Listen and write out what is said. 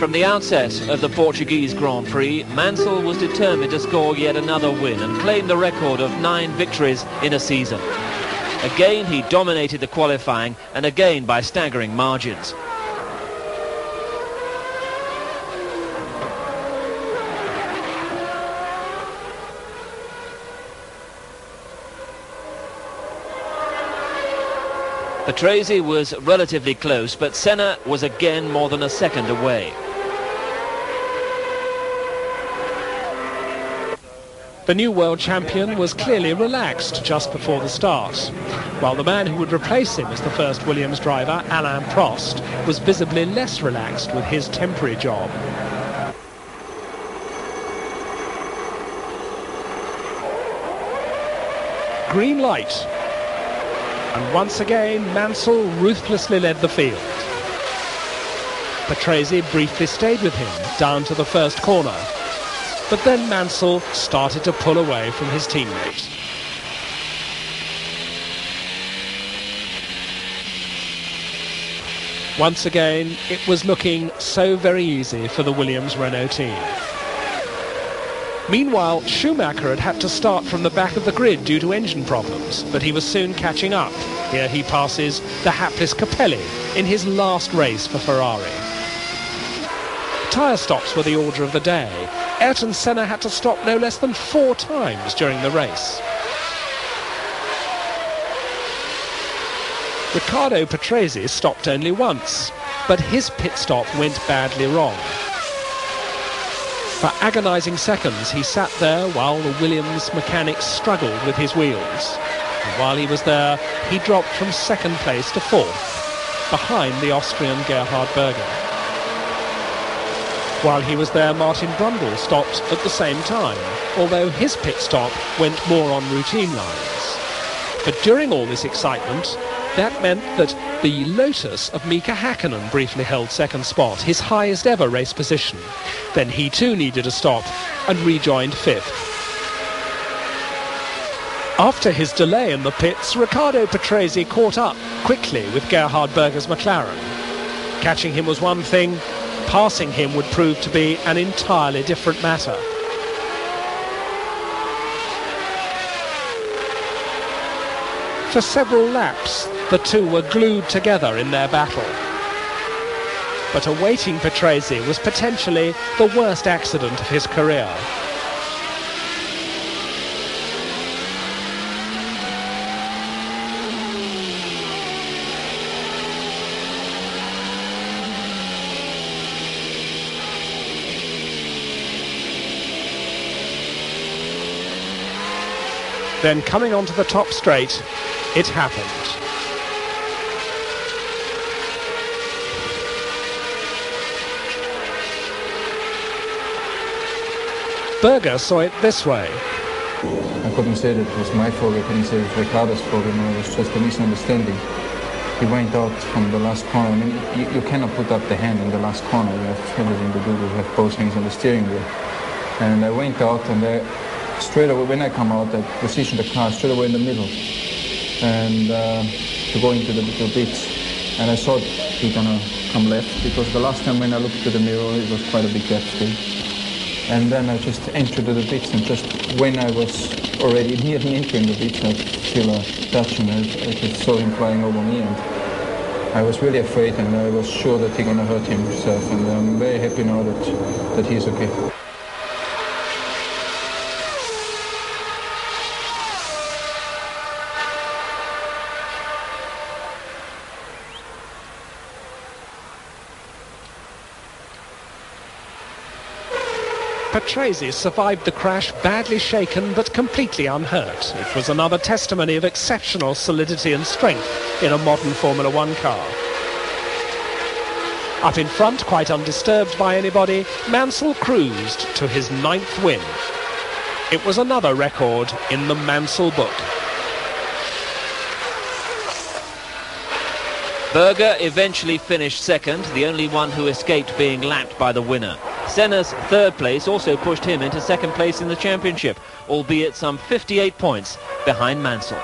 From the outset of the Portuguese Grand Prix, Mansell was determined to score yet another win and claim the record of 9 victories in a season. Again, he dominated the qualifying, and again by staggering margins. Patrese was relatively close, but Senna was again more than a second away. The new world champion was clearly relaxed just before the start, while the man who would replace him as the first Williams driver, Alain Prost, was visibly less relaxed with his temporary job. Green light. And once again, Mansell ruthlessly led the field. Patrese briefly stayed with him down to the first corner. But then Mansell started to pull away from his teammate. Once again, it was looking so very easy for the Williams-Renault team. Meanwhile, Schumacher had to start from the back of the grid due to engine problems, but he was soon catching up. Here he passes the hapless Capelli in his last race for Ferrari. Tyre stops were the order of the day. Ayrton Senna had to stop no less than 4 times during the race. Riccardo Patrese stopped only once, but his pit stop went badly wrong. For agonising seconds he sat there while the Williams mechanics struggled with his wheels. And while he was there, he dropped from 2nd place to 4th, behind the Austrian Gerhard Berger. While he was there, Martin Brundle stopped at the same time, although his pit stop went more on routine lines. But during all this excitement, that meant that the Lotus of Mika Hakkinen briefly held 2nd spot, his highest ever race position. Then he too needed a stop and rejoined 5th. After his delay in the pits, Riccardo Patrese caught up quickly with Gerhard Berger's McLaren. Catching him was one thing, passing him would prove to be an entirely different matter. For several laps, the two were glued together in their battle. But awaiting Patrese was potentially the worst accident of his career. Then coming onto the top straight, it happened. Berger saw it this way. I couldn't say that it was my fault, I couldn't say it was Riccardo's fault, it was just a misunderstanding. He went out from the last corner. I mean, you cannot put up the hand in the last corner, you have everything to do, you have both hands on the steering wheel. And I went out and straight away, when I come out, I positioned the car straight away in the middle and to go into the little bits. And I thought he's gonna come left, because the last time when I looked at the mirror, it was quite a big gap still. And then I just entered the bits, and just when I was already nearly entering the bits, I feel a touch, and I just saw him flying over me, and I was really afraid, and I was sure that he's gonna hurt himself, and I'm very happy now that he's okay. Patrese survived the crash badly shaken but completely unhurt. It was another testimony of exceptional solidity and strength in a modern Formula One car. Up in front, quite undisturbed by anybody, Mansell cruised to his 9th win. It was another record in the Mansell book. Berger eventually finished 2nd, the only one who escaped being lapped by the winner. Senna's 3rd place also pushed him into 2nd place in the championship, albeit some 58 points behind Mansell.